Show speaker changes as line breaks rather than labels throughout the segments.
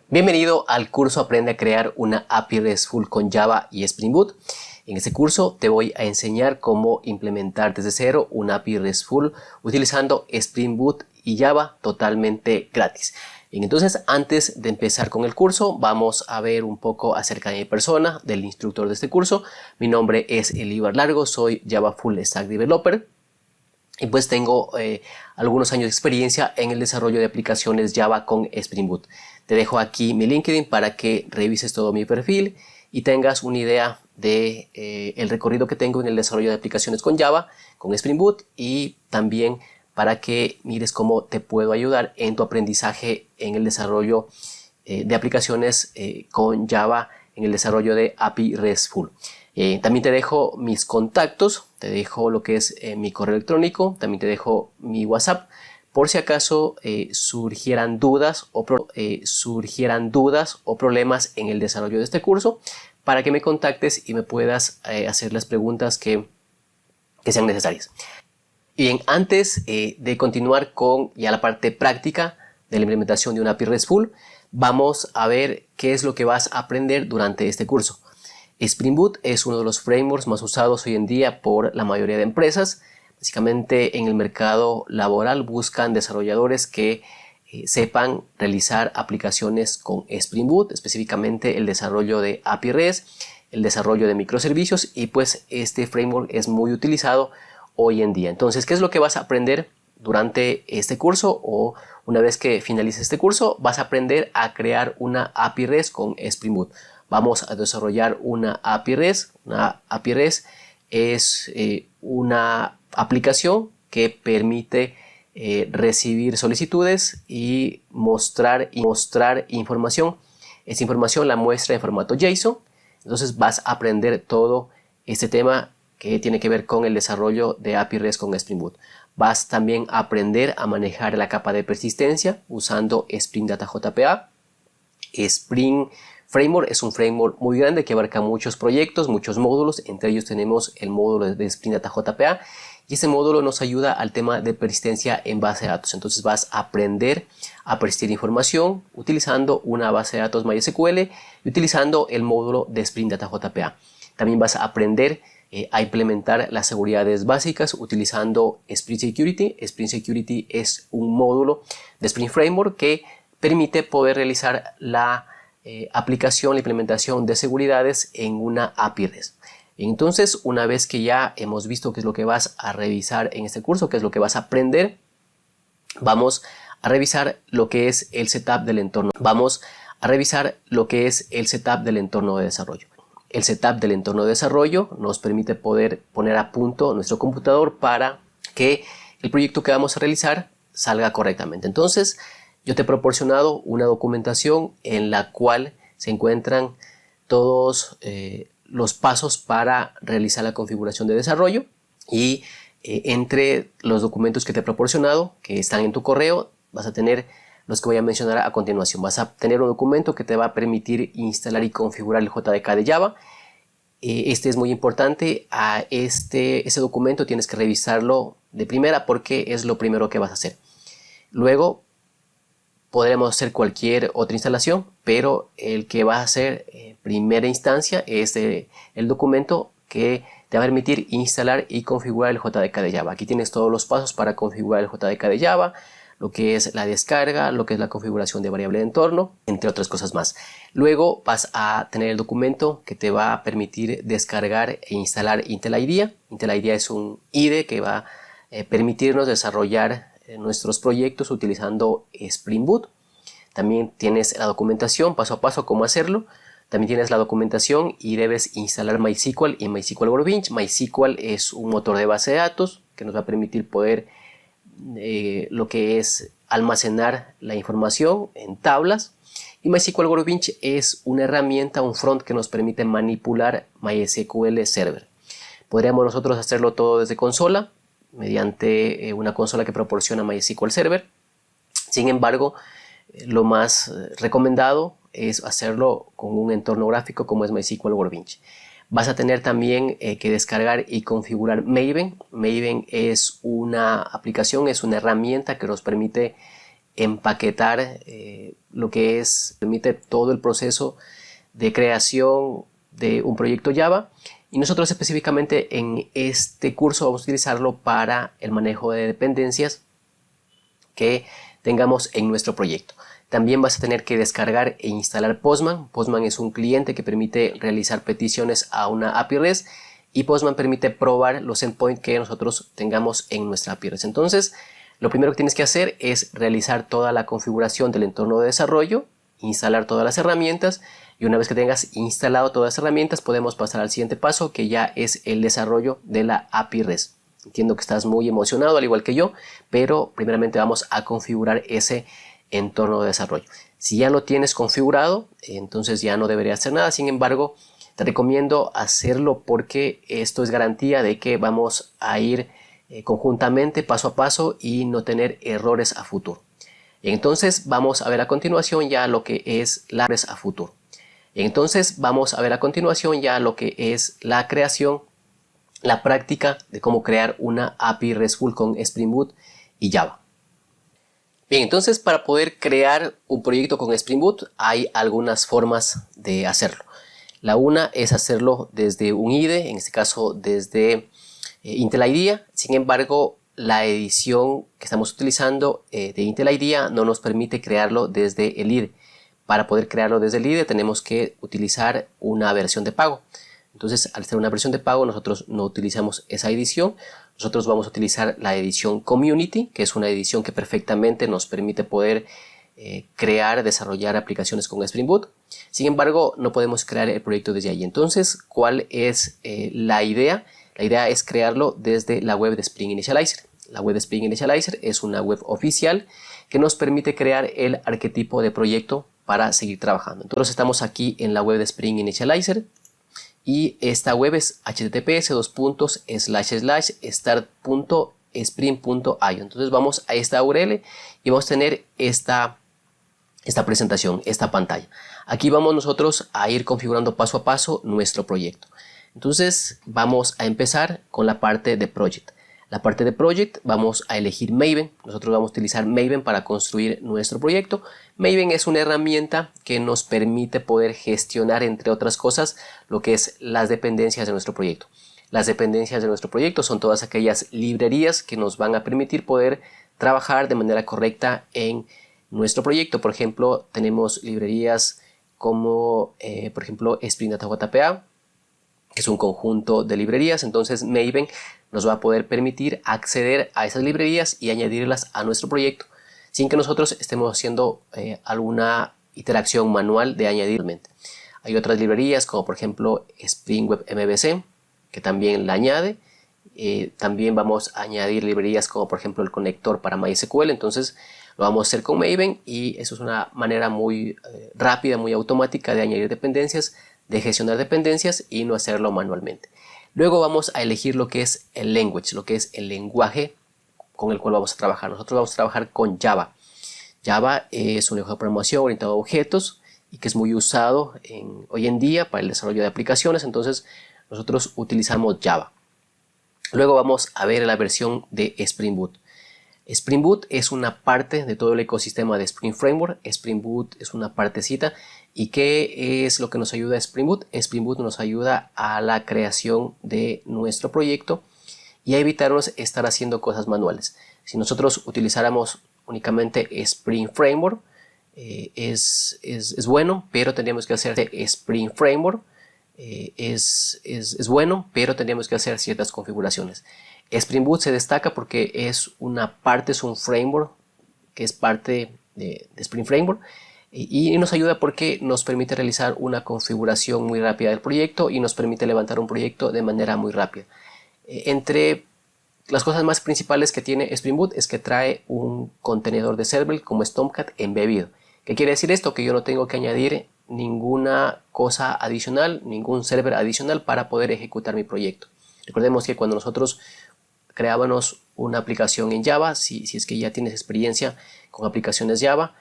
Bienvenido al curso Aprende a crear una API RESTful con Java y Spring Boot. En este curso te voy a enseñar cómo implementar desde cero una API RESTful utilizando Spring Boot y Java totalmente gratis. Entonces, antes de empezar con el curso, vamos a ver un poco acerca de mi persona, del instructor de este curso. Mi nombre es Elíbar Largo, soy Java Full Stack Developer. Y pues tengo algunos años de experiencia en el desarrollo de aplicaciones Java con Spring Boot. Te dejo aquí mi LinkedIn para que revises todo mi perfil y tengas una idea de el recorrido que tengo en el desarrollo de aplicaciones con Java, con Spring Boot, y también para que mires cómo te puedo ayudar en tu aprendizaje en el desarrollo de aplicaciones con Java, en el desarrollo de API RESTful. También te dejo mis contactos, te dejo lo que es mi correo electrónico, también te dejo mi WhatsApp, por si acaso surgieran dudas o problemas en el desarrollo de este curso, para que me contactes y me puedas hacer las preguntas que sean necesarias. Bien, antes de continuar con ya la parte práctica de la implementación de una API RESTful, vamos a ver qué es lo que vas a aprender durante este curso. Spring Boot es uno de los frameworks más usados hoy en día por la mayoría de empresas. Básicamente en el mercado laboral buscan desarrolladores que sepan realizar aplicaciones con Spring Boot, específicamente el desarrollo de API REST, el desarrollo de microservicios, y pues este framework es muy utilizado hoy en día. Entonces, ¿qué es lo que vas a aprender durante este curso? O una vez que finalices este curso, vas a aprender a crear una API REST con Spring Boot. Vamos a desarrollar una API REST. Una API REST es una aplicación que permite recibir solicitudes y mostrar información. Esa información la muestra en formato JSON. Entonces vas a aprender todo este tema que tiene que ver con el desarrollo de API REST con Spring Boot. Vas también a aprender a manejar la capa de persistencia usando Spring Data JPA. Spring Framework es un framework muy grande que abarca muchos proyectos, muchos módulos. Entre ellos tenemos el módulo de Spring Data JPA, y este módulo nos ayuda al tema de persistencia en base de datos. Entonces vas a aprender a persistir información utilizando una base de datos MySQL y utilizando el módulo de Spring Data JPA. También vas a aprender a implementar las seguridades básicas utilizando Spring Security. Spring Security es un módulo de Spring Framework que permite poder realizar la aplicación, la implementación de seguridades en una API REST. Entonces, una vez que ya hemos visto qué es lo que vas a revisar en este curso, qué es lo que vas a aprender, vamos a revisar lo que es el setup del entorno. De desarrollo. El setup del entorno de desarrollo nos permite poder poner a punto nuestro computador para que el proyecto que vamos a realizar salga correctamente. Entonces, yo te he proporcionado una documentación en la cual se encuentran todos los pasos para realizar la configuración de desarrollo, y entre los documentos que te he proporcionado, que están en tu correo, vas a tener los que voy a mencionar a continuación. Vas a tener un documento que te va a permitir instalar y configurar el JDK de Java. Este es muy importante. Ese documento tienes que revisarlo de primera porque es lo primero que vas a hacer. Luego podremos hacer cualquier otra instalación, pero el que vas a hacer en primera instancia es el documento que te va a permitir instalar y configurar el JDK de Java. Aquí tienes todos los pasos para configurar el JDK de Java, lo que es la descarga, lo que es la configuración de variable de entorno, entre otras cosas más. Luego vas a tener el documento que te va a permitir descargar e instalar Intel IDEA. Intel IDEA es un IDE que va a permitirnos desarrollar nuestros proyectos utilizando Spring Boot. También tienes la documentación paso a paso cómo hacerlo. También tienes la documentación y debes instalar MySQL y MySQL Workbench. MySQL es un motor de base de datos que nos va a permitir poder lo que es almacenar la información en tablas, y MySQL Workbench es una herramienta, un front que nos permite manipular MySQL Server. Podríamos nosotros hacerlo todo desde consola, mediante una consola que proporciona MySQL Server. Sin embargo, lo más recomendado es hacerlo con un entorno gráfico como es MySQL Workbench. Vas a tener también que descargar y configurar Maven. Maven es una aplicación, es una herramienta que nos permite empaquetar lo que permite todo el proceso de creación de un proyecto Java, y nosotros específicamente en este curso vamos a utilizarlo para el manejo de dependencias que tengamos en nuestro proyecto. También vas a tener que descargar e instalar Postman. Postman es un cliente que permite realizar peticiones a una API REST, y Postman permite probar los endpoints que nosotros tengamos en nuestra API REST. Entonces, lo primero que tienes que hacer es realizar toda la configuración del entorno de desarrollo, instalar todas las herramientas, y una vez que tengas instalado todas las herramientas podemos pasar al siguiente paso, que ya es el desarrollo de la API REST. Entiendo que estás muy emocionado al igual que yo, pero primeramente vamos a configurar ese entorno de desarrollo. Si ya lo tienes configurado, entonces ya no debería hacer nada. Sin embargo, te recomiendo hacerlo porque esto es garantía de que vamos a ir conjuntamente paso a paso y no tener errores a futuro. Entonces vamos a ver a continuación ya lo que es la creación, la práctica de cómo crear una API RESTful con Spring Boot y Java. Bien, entonces para poder crear un proyecto con Spring Boot hay algunas formas de hacerlo. La una es hacerlo desde un IDE, en este caso desde Intel IDEA. Sin embargo, la edición que estamos utilizando de Intel IDEA no nos permite crearlo desde el IDE. Para poder crearlo desde el IDE tenemos que utilizar una versión de pago. Entonces, al ser una versión de pago, nosotros no utilizamos esa edición. Nosotros vamos a utilizar la edición Community, que es una edición que perfectamente nos permite poder crear, desarrollar aplicaciones con Spring Boot. Sin embargo, no podemos crear el proyecto desde ahí. Entonces, ¿cuál es la idea? La idea es crearlo desde la web de Spring Initializer. La web de Spring Initializer es una web oficial que nos permite crear el arquetipo de proyecto para seguir trabajando. Entonces estamos aquí en la web de Spring Initializer y esta web es https://start.spring.io. Entonces vamos a esta URL y vamos a tener esta presentación, esta pantalla. Aquí vamos nosotros a ir configurando paso a paso nuestro proyecto. Entonces vamos a empezar con la parte de Project. La parte de Project vamos a elegir Maven. Nosotros vamos a utilizar Maven para construir nuestro proyecto. Maven es una herramienta que nos permite poder gestionar, entre otras cosas, lo que es las dependencias de nuestro proyecto. Las dependencias de nuestro proyecto son todas aquellas librerías que nos van a permitir poder trabajar de manera correcta en nuestro proyecto. Por ejemplo, tenemos librerías como, por ejemplo, Spring Data JPA, que es un conjunto de librerías. Entonces Maven nos va a poder permitir acceder a esas librerías y añadirlas a nuestro proyecto sin que nosotros estemos haciendo alguna interacción manual de añadirmente. Hay otras librerías como por ejemplo Spring Web MVC, que también la añade. También vamos a añadir librerías como por ejemplo el conector para MySQL. Entonces lo vamos a hacer con Maven y eso es una manera muy rápida, muy automática de añadir dependencias, de gestionar dependencias y no hacerlo manualmente. Luego vamos a elegir lo que es el language, lo que es el lenguaje con el cual vamos a trabajar. Nosotros vamos a trabajar con Java. Java es un lenguaje de programación orientado a objetos y que es muy usado hoy en día para el desarrollo de aplicaciones. Entonces nosotros utilizamos Java. Luego vamos a ver la versión de Spring Boot. Spring Boot es una parte de todo el ecosistema de Spring Framework. Spring Boot es una partecita. ¿Y qué es lo que nos ayuda a Spring Boot? Spring Boot nos ayuda a la creación de nuestro proyecto y a evitarnos estar haciendo cosas manuales. Si nosotros utilizáramos únicamente Spring Framework, es bueno, pero tendríamos que hacer Spring Framework. Es bueno, pero tendríamos que hacer ciertas configuraciones. Spring Boot se destaca porque es un framework que es parte de Spring Framework y nos ayuda porque nos permite realizar una configuración muy rápida del proyecto y nos permite levantar un proyecto de manera muy rápida. Entre las cosas más principales que tiene Spring Boot es que trae un contenedor de serverless como es Tomcat embebido. ¿Qué quiere decir esto? Que yo no tengo que añadir ninguna cosa adicional, ningún server adicional para poder ejecutar mi proyecto. Recordemos que cuando nosotros creábamos una aplicación en Java, si es que ya tienes experiencia con aplicaciones Java,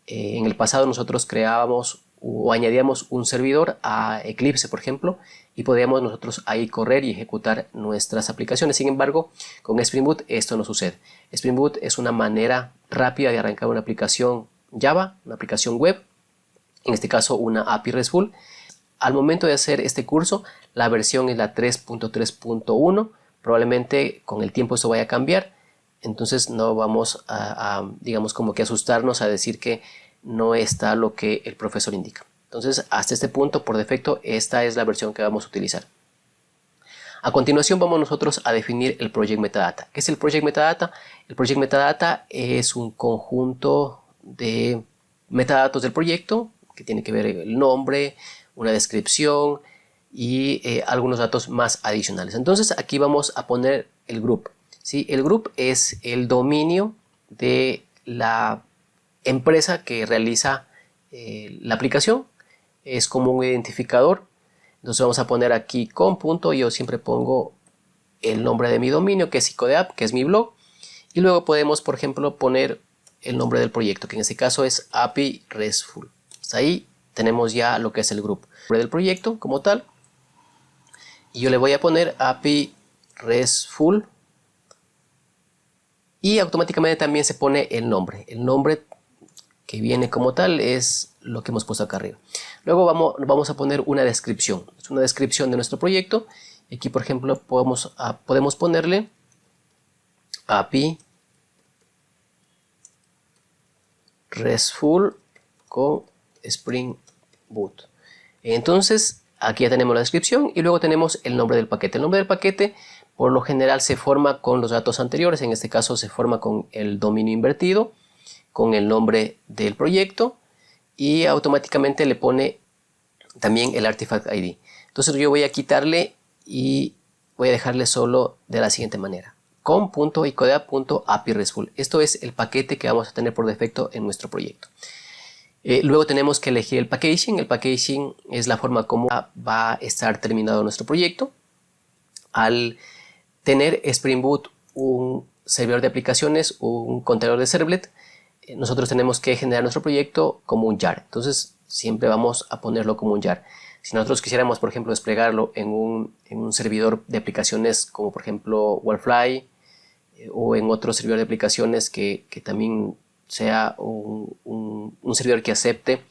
en el pasado nosotros creábamos o añadíamos un servidor a Eclipse, por ejemplo, y podríamos nosotros ahí correr y ejecutar nuestras aplicaciones. Sin embargo, con Spring Boot esto no sucede. Spring Boot es una manera rápida de arrancar una aplicación Java, una aplicación web, en este caso una API RESTful. Al momento de hacer este curso, la versión es la 3.3.1. Probablemente con el tiempo esto vaya a cambiar. Entonces no vamos digamos, como que asustarnos a decir que no está lo que el profesor indica. Entonces, hasta este punto, por defecto, esta es la versión que vamos a utilizar. A continuación, vamos nosotros a definir el Project Metadata. ¿Qué es el Project Metadata? El Project Metadata es un conjunto de metadatos del proyecto que tiene que ver el nombre, una descripción y algunos datos más adicionales. Entonces, aquí vamos a poner el group. ¿Sí? El group es el dominio de la empresa que realiza la aplicación. Es como un identificador. Entonces vamos a poner aquí con punto. Yo siempre pongo el nombre de mi dominio, que es icodeapp, que es mi blog. Y luego podemos, por ejemplo, poner el nombre del proyecto, que en este caso es API RESTful. Hasta ahí tenemos ya lo que es el grupo. El nombre del proyecto como tal. Y yo le voy a poner API RESTful. Y automáticamente también se pone el nombre. El nombre que viene como tal es lo que hemos puesto acá arriba. Luego vamos a poner una descripción. Es una descripción de nuestro proyecto. Aquí, por ejemplo, podemos ponerle API RESTful con Spring Boot. Entonces, aquí ya tenemos la descripción y luego tenemos el nombre del paquete. El nombre del paquete, por lo general, se forma con los datos anteriores. En este caso, se forma con el dominio invertido, con el nombre del proyecto y automáticamente le pone también el artifact ID. Entonces yo voy a quitarle y voy a dejarle solo de la siguiente manera: com.icodeapp.api RESTful. Esto es el paquete que vamos a tener por defecto en nuestro proyecto. Luego tenemos que elegir el packaging. El packaging es la forma como va a estar terminado nuestro proyecto. Al tener Spring Boot un servidor de aplicaciones, un contenedor de servlet, nosotros tenemos que generar nuestro proyecto como un jar. Entonces siempre vamos a ponerlo como un jar. Si nosotros quisiéramos, por ejemplo, desplegarlo en un servidor de aplicaciones como por ejemplo Wildfly, o en otro servidor de aplicaciones que también sea un servidor que acepte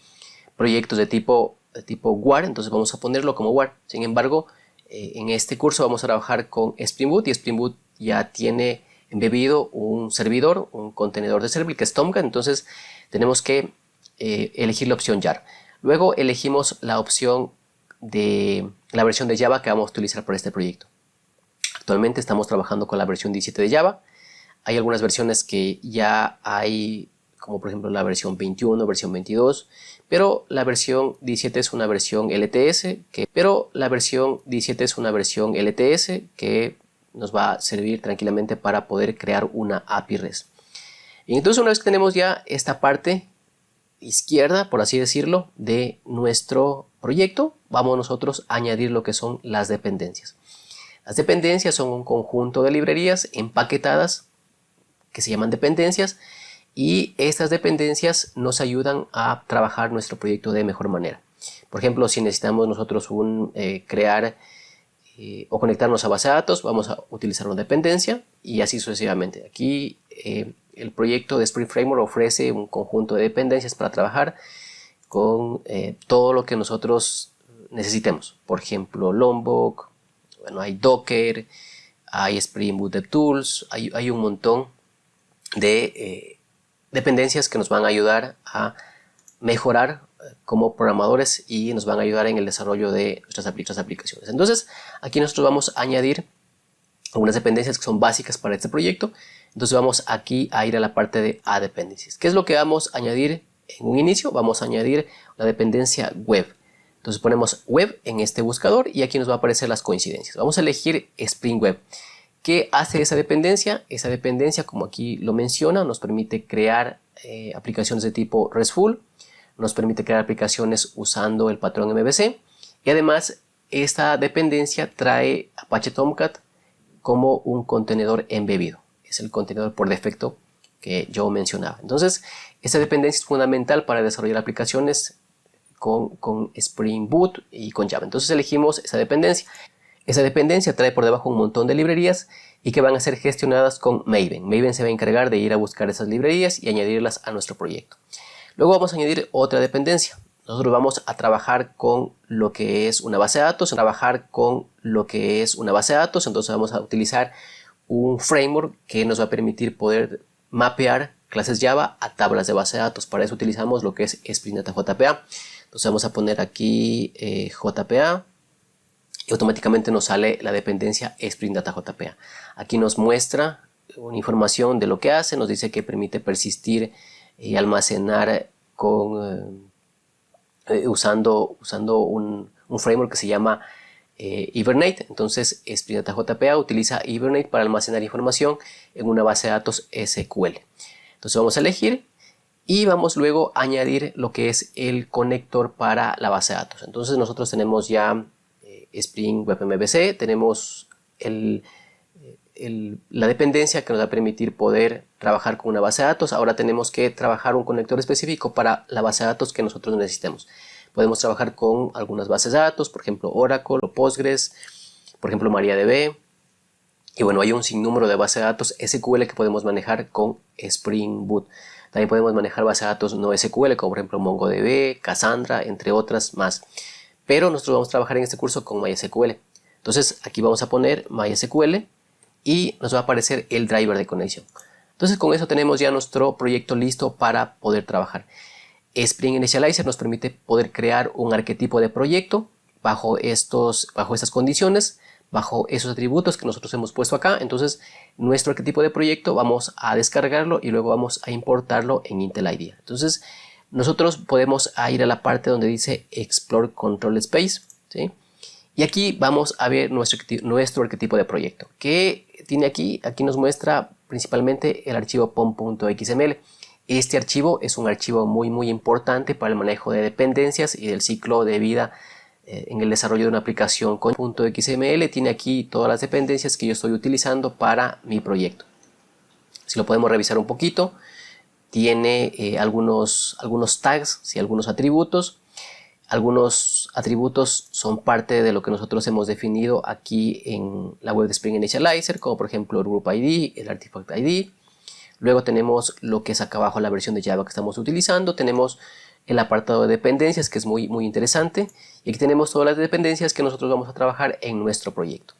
proyectos de tipo WAR, entonces vamos a ponerlo como WAR. Sin embargo, en este curso vamos a trabajar con Spring Boot, y Spring Boot ya tiene embebido un servidor, un contenedor de server que es Tomcat. Entonces tenemos que elegir la opción jar. Luego elegimos la opción de la versión de Java que vamos a utilizar para este proyecto. Actualmente estamos trabajando con la versión 17 de Java. Hay algunas versiones que ya hay, como por ejemplo la versión 21, versión 22, pero la versión 17 es una versión LTS que nos va a servir tranquilamente para poder crear una API REST. Y entonces, una vez que tenemos ya esta parte izquierda, por así decirlo, de nuestro proyecto, vamos nosotros a añadir lo que son las dependencias. Las dependencias son un conjunto de librerías empaquetadas que se llaman dependencias, y estas dependencias nos ayudan a trabajar nuestro proyecto de mejor manera. Por ejemplo, si necesitamos nosotros crear o conectarnos a base de datos, vamos a utilizar una dependencia y así sucesivamente. Aquí el proyecto de Spring Framework ofrece un conjunto de dependencias para trabajar con todo lo que nosotros necesitemos. Por ejemplo, Lombok, bueno, hay Docker, hay Spring Boot DevTools, hay un montón de dependencias que nos van a ayudar a mejorar como programadores y nos van a ayudar en el desarrollo de nuestras aplicaciones. Entonces, aquí nosotros vamos a añadir algunas dependencias que son básicas para este proyecto. Entonces vamos aquí a ir a la parte de Add Dependencies. ¿Qué es lo que vamos a añadir en un inicio? Vamos a añadir la dependencia web. Entonces ponemos web en este buscador y aquí nos va a aparecer las coincidencias. Vamos a elegir Spring Web. ¿Qué hace esa dependencia? Esa dependencia, como aquí lo menciona, nos permite crear aplicaciones de tipo RESTful, nos permite crear aplicaciones usando el patrón MVC, y además esta dependencia trae Apache Tomcat como un contenedor embebido. Es el contenedor por defecto que yo mencionaba. Entonces, esta dependencia es fundamental para desarrollar aplicaciones con Spring Boot y con Java. Entonces elegimos esa dependencia. Esa dependencia trae por debajo un montón de librerías y que van a ser gestionadas con Maven. Maven se va a encargar de ir a buscar esas librerías y añadirlas a nuestro proyecto. Luego vamos a añadir otra dependencia. Nosotros vamos a trabajar con lo que es una base de datos. Entonces vamos a utilizar un framework que nos va a permitir poder mapear clases Java a tablas de base de datos. Para eso utilizamos lo que es Spring Data JPA. Entonces vamos a poner aquí JPA y automáticamente nos sale la dependencia Spring Data JPA. Aquí nos muestra una información de lo que hace, nos dice que permite persistir y almacenar usando un framework que se llama Hibernate. Entonces Spring Data JPA utiliza Hibernate para almacenar información en una base de datos SQL. Entonces vamos a elegir y vamos luego a añadir lo que es el conector para la base de datos. Entonces nosotros tenemos ya Spring Web MVC, tenemos la dependencia que nos va a permitir poder trabajar con una base de datos. Ahora tenemos que trabajar un conector específico para la base de datos que nosotros necesitemos. Podemos trabajar con algunas bases de datos, por ejemplo Oracle o Postgres, por ejemplo MariaDB. Y bueno, hay un sinnúmero de bases de datos SQL que podemos manejar con Spring Boot. También podemos manejar bases de datos no SQL, como por ejemplo MongoDB, Cassandra, entre otras más. Pero nosotros vamos a trabajar en este curso con MySQL. Entonces aquí vamos a poner MySQL y nos va a aparecer el driver de conexión. Entonces con eso tenemos ya nuestro proyecto listo para poder trabajar. Spring Initializer nos permite poder crear un arquetipo de proyecto bajo estas condiciones, bajo esos atributos que nosotros hemos puesto acá. Entonces nuestro arquetipo de proyecto vamos a descargarlo y luego vamos a importarlo en Intel IDEA. Entonces nosotros podemos ir a la parte donde dice Explore Control Space, ¿sí? Y aquí vamos a ver nuestro arquetipo de proyecto. ¿Qué tiene aquí? Aquí nos muestra principalmente el archivo pom.xml. Este archivo es un archivo muy importante para el manejo de dependencias y del ciclo de vida en el desarrollo de una aplicación con .xml. Tiene aquí todas las dependencias que yo estoy utilizando para mi proyecto. Si lo podemos revisar un poquito, tiene algunos tags, ¿sí? Algunos atributos. Algunos atributos son parte de lo que nosotros hemos definido aquí en la web de Spring Initializer, como por ejemplo el Group ID, el Artifact ID. Luego tenemos lo que es acá abajo la versión de Java que estamos utilizando. Tenemos el apartado de dependencias, que es muy interesante. Y aquí tenemos todas las dependencias que nosotros vamos a trabajar en nuestro proyecto.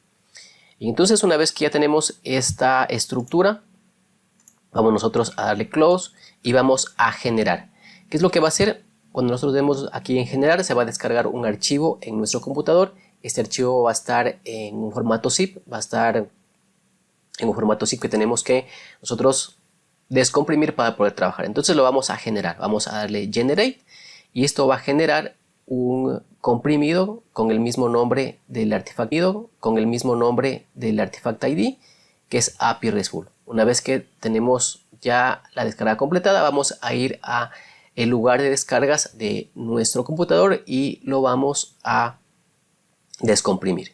Y entonces, una vez que ya tenemos esta estructura, vamos nosotros a darle close y vamos a generar. ¿Qué es lo que va a hacer? Cuando nosotros demos aquí en generar, se va a descargar un archivo en nuestro computador. Este archivo va a estar en un formato zip, que tenemos que nosotros descomprimir para poder trabajar. Entonces lo vamos a generar. Vamos a darle generate y esto va a generar un comprimido con el mismo nombre del artefacto, ID, que es API RESTful. Una vez que tenemos ya la descarga completada, vamos a ir a el lugar de descargas de nuestro computador y lo vamos a descomprimir.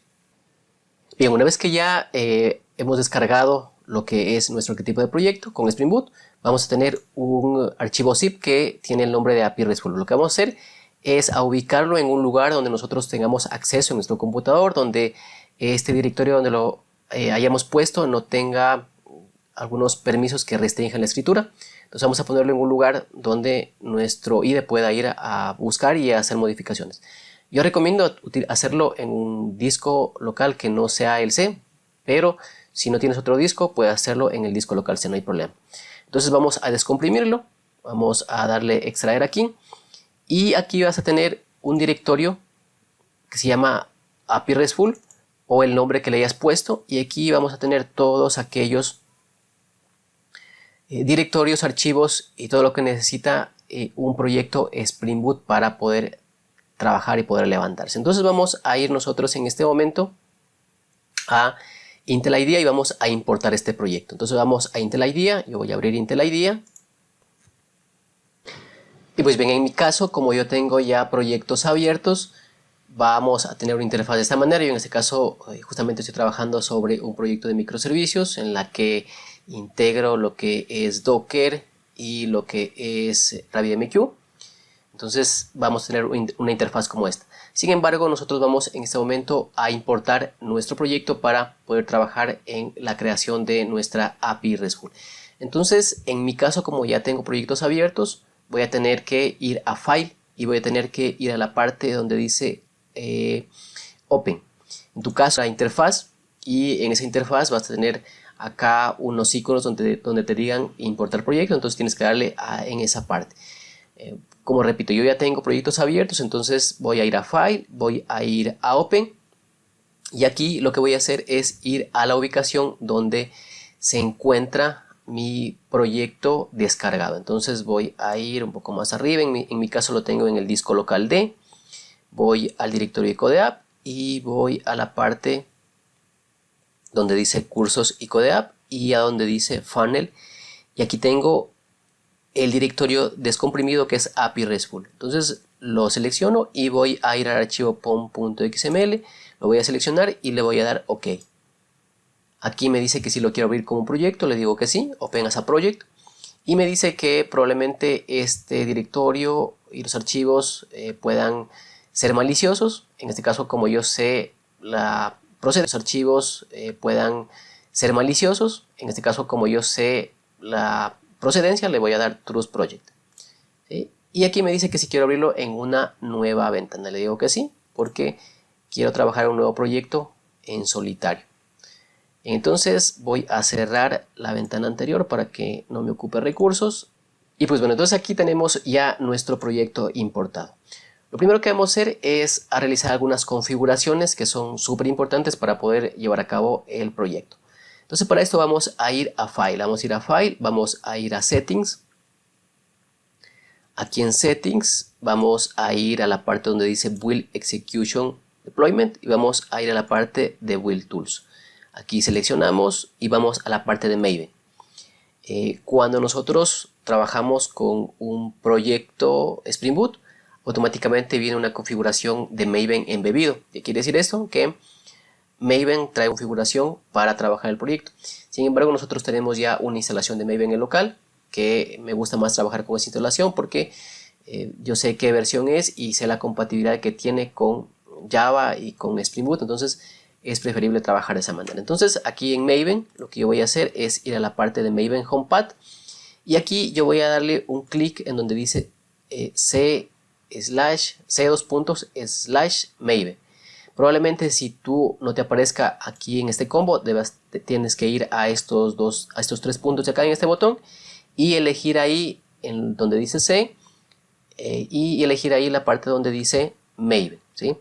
Bien, una vez que ya hemos descargado lo que es nuestro arquetipo de proyecto con Spring Boot, vamos a tener un archivo zip que tiene el nombre de API RESTful. Lo que vamos a hacer es a ubicarlo en un lugar donde nosotros tengamos acceso en nuestro computador, donde este directorio donde lo hayamos puesto no tenga algunos permisos que restrinjan la escritura. Entonces vamos a ponerlo en un lugar donde nuestro IDE pueda ir a buscar y a hacer modificaciones. Yo recomiendo hacerlo en un disco local que no sea el C, pero si no tienes otro disco, puedes hacerlo en el disco local C, no hay problema. Entonces vamos a descomprimirlo, vamos a darle extraer aquí y aquí vas a tener un directorio que se llama API RESTful o el nombre que le hayas puesto, y aquí vamos a tener todos aquellos directorios, archivos y todo lo que necesita un proyecto Spring Boot para poder trabajar y poder levantarse. Entonces vamos a ir nosotros en este momento a Intel IDEA y vamos a importar este proyecto. Entonces vamos a Intel IDEA, yo voy a abrir Intel IDEA. Y pues bien, en mi caso, como yo tengo ya proyectos abiertos, vamos a tener una interfaz de esta manera. Yo en este caso justamente estoy trabajando sobre un proyecto de microservicios en la que integro lo que es Docker y lo que es RabbitMQ. Entonces vamos a tener una interfaz como esta. Sin embargo, nosotros vamos en este momento a importar nuestro proyecto para poder trabajar en la creación de nuestra API RESTful. Entonces, en mi caso, como ya tengo proyectos abiertos, voy a tener que ir a File y voy a tener que ir a la parte donde dice Open. En tu caso, la interfaz, y en esa interfaz vas a tener acá unos iconos donde te digan importar proyecto, entonces tienes que darle en esa parte. Como repito, yo ya tengo proyectos abiertos, entonces voy a ir a File, voy a ir a Open, y aquí lo que voy a hacer es ir a la ubicación donde se encuentra mi proyecto descargado. Entonces voy a ir un poco más arriba, en mi caso lo tengo en el disco local D, voy al directorio de Codeapp y voy a la parte donde dice cursos y Codeapp y a donde dice funnel, y aquí tengo el directorio descomprimido que es API RESTful. Entonces lo selecciono y voy a ir al archivo pom.xml, lo voy a seleccionar y le voy a dar OK. Aquí me dice que si lo quiero abrir como un proyecto, le digo que sí, Open as a Project, y me dice que probablemente este directorio y los archivos puedan ser maliciosos. En este caso, como yo sé la procedencia, los archivos puedan ser maliciosos. En este caso, como yo sé la procedencia, le voy a dar Trust Project. ¿Sí? Y aquí me dice que si quiero abrirlo en una nueva ventana, le digo que sí, porque quiero trabajar en un nuevo proyecto en solitario. Entonces voy a cerrar la ventana anterior para que no me ocupe recursos. Y pues bueno, entonces aquí tenemos ya nuestro proyecto importado. Lo primero que vamos a hacer es realizar algunas configuraciones que son súper importantes para poder llevar a cabo el proyecto. Entonces para esto vamos a ir a File, vamos a ir a Settings. Aquí en Settings vamos a ir a la parte donde dice Build Execution Deployment y vamos a ir a la parte de Build Tools. Aquí seleccionamos y vamos a la parte de Maven. Cuando nosotros trabajamos con un proyecto Spring Boot, automáticamente viene una configuración de Maven embebido. ¿Qué quiere decir esto? Que Maven trae configuración para trabajar el proyecto. Sin embargo, nosotros tenemos ya una instalación de Maven en local, que me gusta más trabajar con esa instalación porque yo sé qué versión es y sé la compatibilidad que tiene con Java y con Spring Boot. Entonces es preferible trabajar de esa manera. Entonces aquí en Maven lo que yo voy a hacer es ir a la parte de Maven Homepad y aquí yo voy a darle un clic en donde dice c/c:/Maven. Probablemente si tú no te aparezca aquí en este combo, tienes que ir a estos tres puntos de acá en este botón y elegir ahí en donde dice C y elegir ahí la parte donde dice Maven, ¿sí?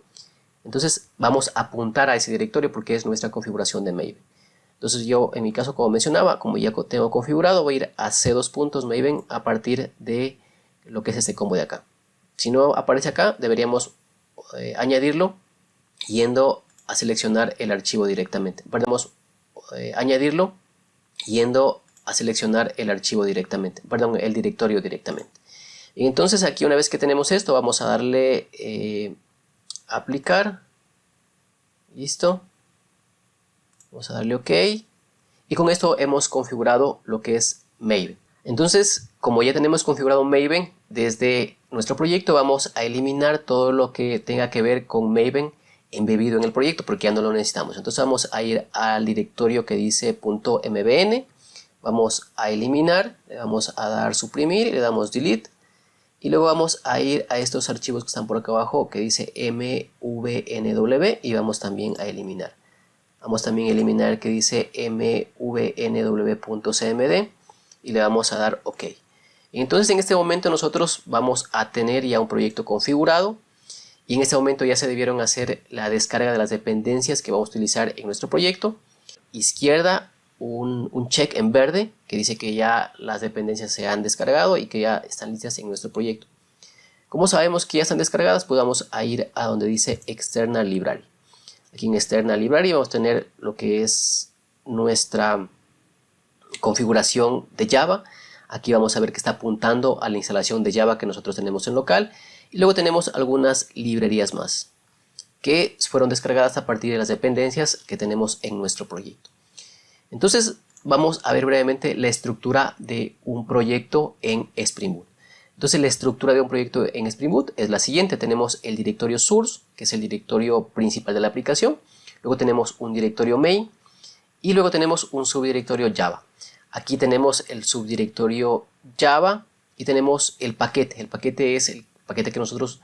Entonces vamos a apuntar a ese directorio porque es nuestra configuración de Maven. Entonces yo en mi caso, como mencionaba, como ya tengo configurado, voy a ir a c:/Maven a partir de lo que es este combo de acá. Si no aparece acá, deberíamos añadirlo yendo a seleccionar el archivo directamente. Perdón, añadirlo yendo a seleccionar el archivo directamente, perdón, el directorio directamente. Y entonces aquí, una vez que tenemos esto, vamos a darle aplicar. Listo. Vamos a darle OK. Y con esto hemos configurado lo que es Maven. Entonces, como ya tenemos configurado Maven, desde nuestro proyecto vamos a eliminar todo lo que tenga que ver con Maven embebido en el proyecto porque ya no lo necesitamos. Entonces vamos a ir al directorio que dice .mbn. Vamos a eliminar, le vamos a dar suprimir y le damos delete. Y luego vamos a ir a estos archivos que están por acá abajo que dice mvnw y vamos también a eliminar. Vamos también a eliminar el que dice mvnw.cmd y le vamos a dar OK. Y entonces en este momento nosotros vamos a tener ya un proyecto configurado y en este momento ya se debieron hacer la descarga de las dependencias que vamos a utilizar en nuestro proyecto. Izquierda un check en verde que dice que ya las dependencias se han descargado y que ya están listas en nuestro proyecto. Como sabemos que ya están descargadas, pues vamos a ir a donde dice External Library. Aquí en External Library vamos a tener lo que es nuestra configuración de Java. Aquí vamos a ver que está apuntando a la instalación de Java que nosotros tenemos en local. Y luego tenemos algunas librerías más que fueron descargadas a partir de las dependencias que tenemos en nuestro proyecto. Entonces vamos a ver brevemente la estructura de un proyecto en Spring Boot. Entonces la estructura de un proyecto en Spring Boot es la siguiente. Tenemos el directorio source, que es el directorio principal de la aplicación. Luego tenemos un directorio main y luego tenemos un subdirectorio Java. Aquí tenemos el subdirectorio Java y tenemos el paquete. El paquete es el paquete que nosotros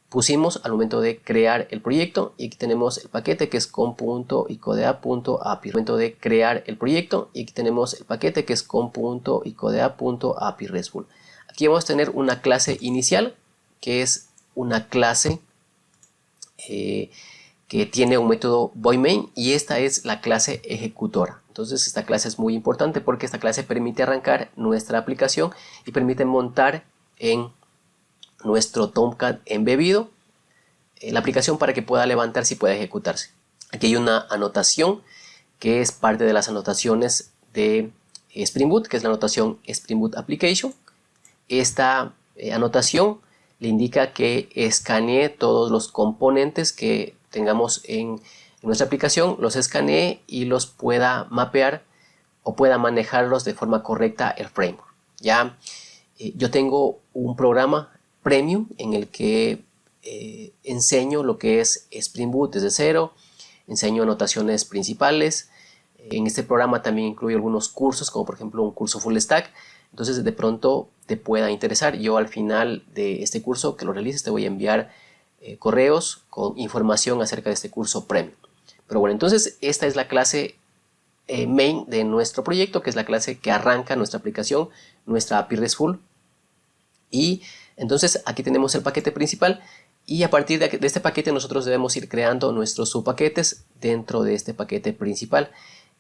pusimos al momento de crear el proyecto, y aquí tenemos el paquete que es com.icodea.api al momento de crear el proyecto, y aquí tenemos el paquete que es com.icodea.api RESTful. Aquí vamos a tener una clase inicial que es una clase que tiene un método voidMain, y esta es la clase ejecutora. Entonces esta clase es muy importante porque esta clase permite arrancar nuestra aplicación y permite montar en nuestro Tomcat embebido la aplicación para que pueda levantarse y pueda ejecutarse. Aquí hay una anotación que es parte de las anotaciones de Spring Boot, que es la anotación Spring Boot Application. Esta anotación le indica que escanee todos los componentes que tengamos en nuestra aplicación, los escanee y los pueda mapear o pueda manejarlos de forma correcta el framework. Ya yo tengo un programa Premium en el que enseño lo que es Spring Boot desde cero, enseño anotaciones principales. En este programa también incluyo algunos cursos, como por ejemplo un curso Full Stack. Entonces de pronto te pueda interesar. Yo al final de este curso que lo realices te voy a enviar correos con información acerca de este curso Premium. Pero bueno, entonces esta es la clase main de nuestro proyecto, que es la clase que arranca nuestra aplicación, nuestra API RESTful. Y entonces aquí tenemos el paquete principal, y a partir de este paquete nosotros debemos ir creando nuestros subpaquetes dentro de este paquete principal.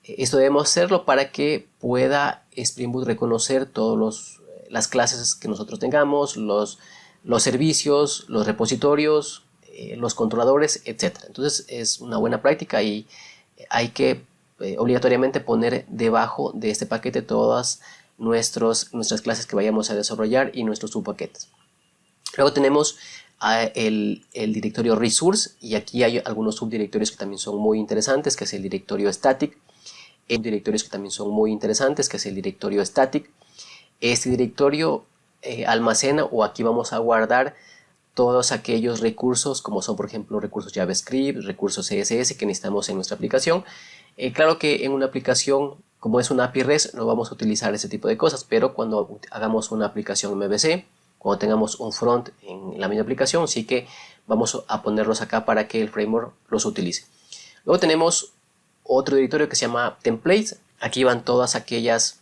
Esto debemos hacerlo para que pueda Spring Boot reconocer todas las clases que nosotros tengamos, los servicios, los repositorios, los controladores, etc. Entonces es una buena práctica y hay que obligatoriamente poner debajo de este paquete todas nuestras clases que vayamos a desarrollar y nuestros subpaquetes. Luego tenemos el directorio resource, y aquí hay algunos subdirectorios que también son muy interesantes, que es el directorio static. Hay directorios que también son muy interesantes, que es el directorio static. Este directorio almacena, o aquí vamos a guardar todos aquellos recursos, como son por ejemplo recursos JavaScript, recursos CSS que necesitamos en nuestra aplicación. Claro que en una aplicación como es una API REST no vamos a utilizar ese tipo de cosas, pero cuando hagamos una aplicación MVC, cuando tengamos un front en la misma aplicación, sí que vamos a ponerlos acá para que el framework los utilice. Luego tenemos otro directorio que se llama templates. Aquí van todas aquellas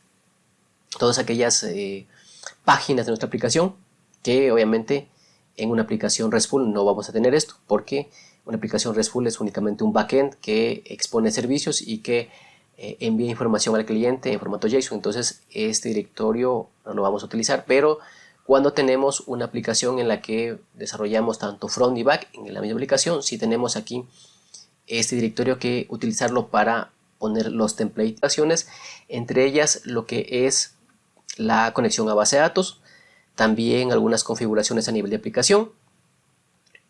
páginas de nuestra aplicación, que obviamente en una aplicación RESTful no vamos a tener esto, porque una aplicación RESTful es únicamente un backend que expone servicios y que envía información al cliente en formato JSON. Entonces este directorio no lo vamos a utilizar, pero cuando tenemos una aplicación en la que desarrollamos tanto front y back en la misma aplicación, si tenemos aquí este directorio que utilizarlo para poner los templates, entre ellas lo que es la conexión a base de datos, también algunas configuraciones a nivel de aplicación.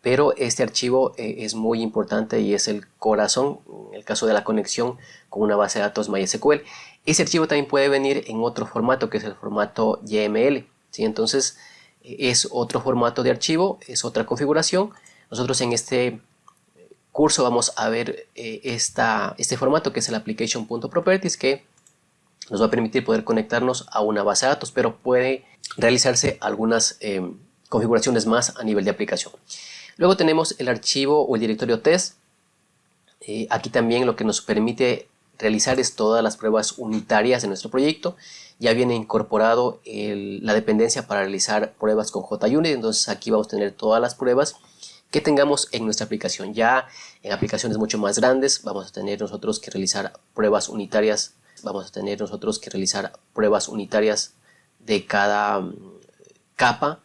Pero este archivo es muy importante y es el corazón en el caso de la conexión con una base de datos MySQL. Ese archivo también puede venir en otro formato, que es el formato YML, ¿sí? Entonces es otro formato de archivo, es otra configuración. Nosotros en este curso vamos a ver este formato, que es el application.properties, que nos va a permitir poder conectarnos a una base de datos, pero puede realizarse algunas configuraciones más a nivel de aplicación. Luego tenemos el archivo o el directorio test. Aquí también lo que nos permite realizar es todas las pruebas unitarias de nuestro proyecto. Ya viene incorporado la dependencia para realizar pruebas con JUnit. Entonces aquí vamos a tener todas las pruebas que tengamos en nuestra aplicación. Ya en aplicaciones mucho más grandes vamos a tener nosotros que realizar pruebas unitarias. Vamos a tener nosotros que realizar pruebas unitarias de cada capa,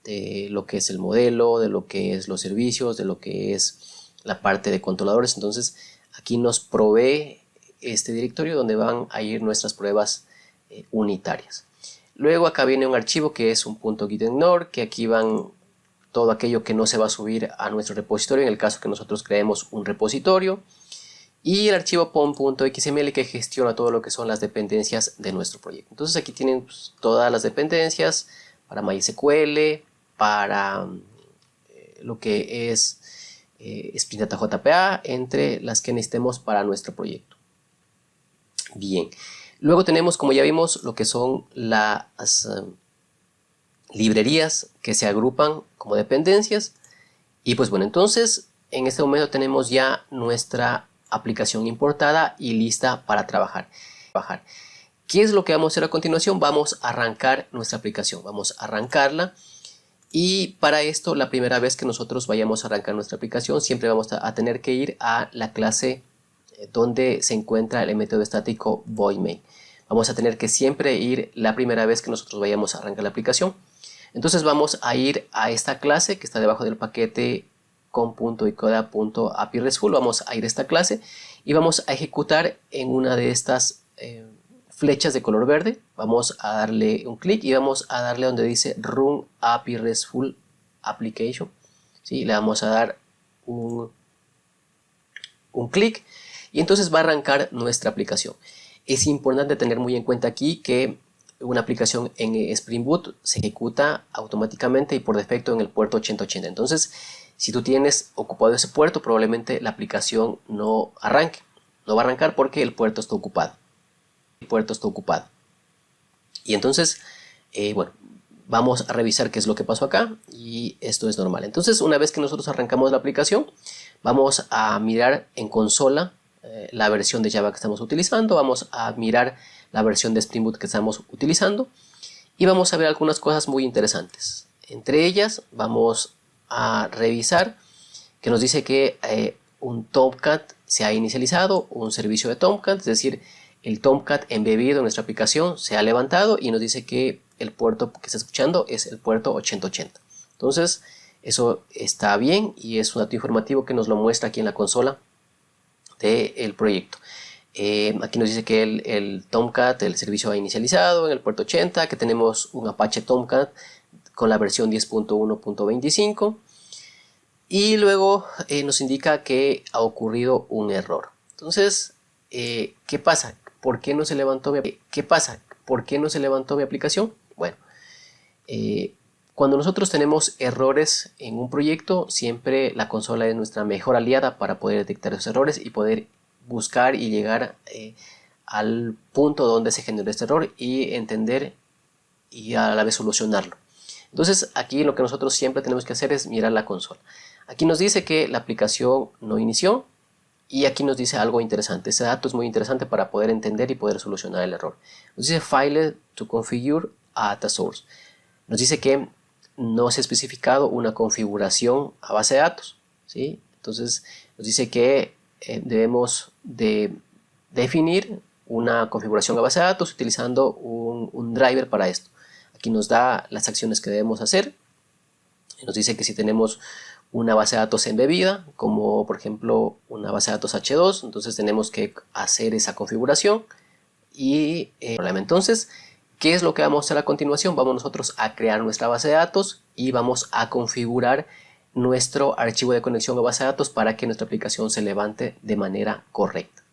de lo que es el modelo, de lo que es los servicios, de lo que es la parte de controladores. Entonces aquí nos provee este directorio donde van a ir nuestras pruebas unitarias. Luego acá viene un archivo que es un .gitignore, que aquí van todo aquello que no se va a subir a nuestro repositorio en el caso que nosotros creemos un repositorio, y el archivo pom.xml que gestiona todo lo que son las dependencias de nuestro proyecto. Entonces aquí tienen todas las dependencias MySQL, para lo que es Spring Data JPA, entre las que necesitemos para nuestro proyecto. Bien, luego tenemos, como ya vimos, lo que son las librerías que se agrupan como dependencias. Y pues bueno, entonces en este momento tenemos ya nuestra aplicación importada y lista para trabajar. ¿Qué es lo que vamos a hacer a continuación? Vamos a arrancar nuestra aplicación, vamos a arrancarla. Y para esto, la primera vez que nosotros vayamos a arrancar nuestra aplicación, siempre vamos a tener que ir a la clase donde se encuentra el método estático void_main. Vamos a tener que siempre ir la primera vez que nosotros vayamos a arrancar la aplicación. Entonces vamos a ir a esta clase que está debajo del paquete com.icoda.api RESTful. Vamos a ir a esta clase y vamos a ejecutar en una de estas flechas de color verde. Vamos a darle un clic y vamos a darle donde dice Run API RESTful Application. ¿Sí? Le vamos a dar un clic y entonces va a arrancar nuestra aplicación. Es importante tener muy en cuenta aquí que una aplicación en Spring Boot se ejecuta automáticamente y por defecto en el puerto 8080. Entonces, si tú tienes ocupado ese puerto, probablemente la aplicación no arranque. No va a arrancar porque el puerto está ocupado. Y entonces, bueno, vamos a revisar qué es lo que pasó acá y esto es normal. Entonces, una vez que nosotros arrancamos la aplicación, vamos a mirar en consola la versión de Java que estamos utilizando, vamos a mirar la versión de Spring Boot que estamos utilizando y vamos a ver algunas cosas muy interesantes. Entre ellas vamos a revisar que nos dice que un Tomcat se ha inicializado, un servicio de Tomcat, es decir, el Tomcat embebido en nuestra aplicación se ha levantado y nos dice que el puerto que está escuchando es el puerto 8080. Entonces eso está bien y es un dato informativo que nos lo muestra aquí en la consola del proyecto. Aquí nos dice que el Tomcat, el servicio ha inicializado en el puerto 80, que tenemos un Apache Tomcat con la versión 10.1.25 y luego nos indica que ha ocurrido un error. Entonces, ¿qué pasa? ¿Por qué no se levantó mi aplicación? Bueno, cuando nosotros tenemos errores en un proyecto, siempre la consola es nuestra mejor aliada para poder detectar esos errores y poder buscar y llegar al punto donde se generó este error y entender y a la vez solucionarlo. Entonces aquí lo que nosotros siempre tenemos que hacer es mirar la consola. Aquí nos dice que la aplicación no inició y aquí nos dice algo interesante. Ese dato es muy interesante para poder entender y poder solucionar el error. Nos dice Failed to configure at a source. Nos dice que no se ha especificado una configuración a base de datos, ¿sí? Entonces nos dice que debemos de definir una configuración a base de datos utilizando un driver para esto. Aquí nos da las acciones que debemos hacer. Nos dice que si tenemos una base de datos embebida, como por ejemplo una base de datos H2, entonces tenemos que hacer esa configuración y entonces, ¿qué es lo que vamos a hacer a continuación? Vamos nosotros a crear nuestra base de datos y vamos a configurar nuestro archivo de conexión a base de datos para que nuestra aplicación se levante de manera correcta.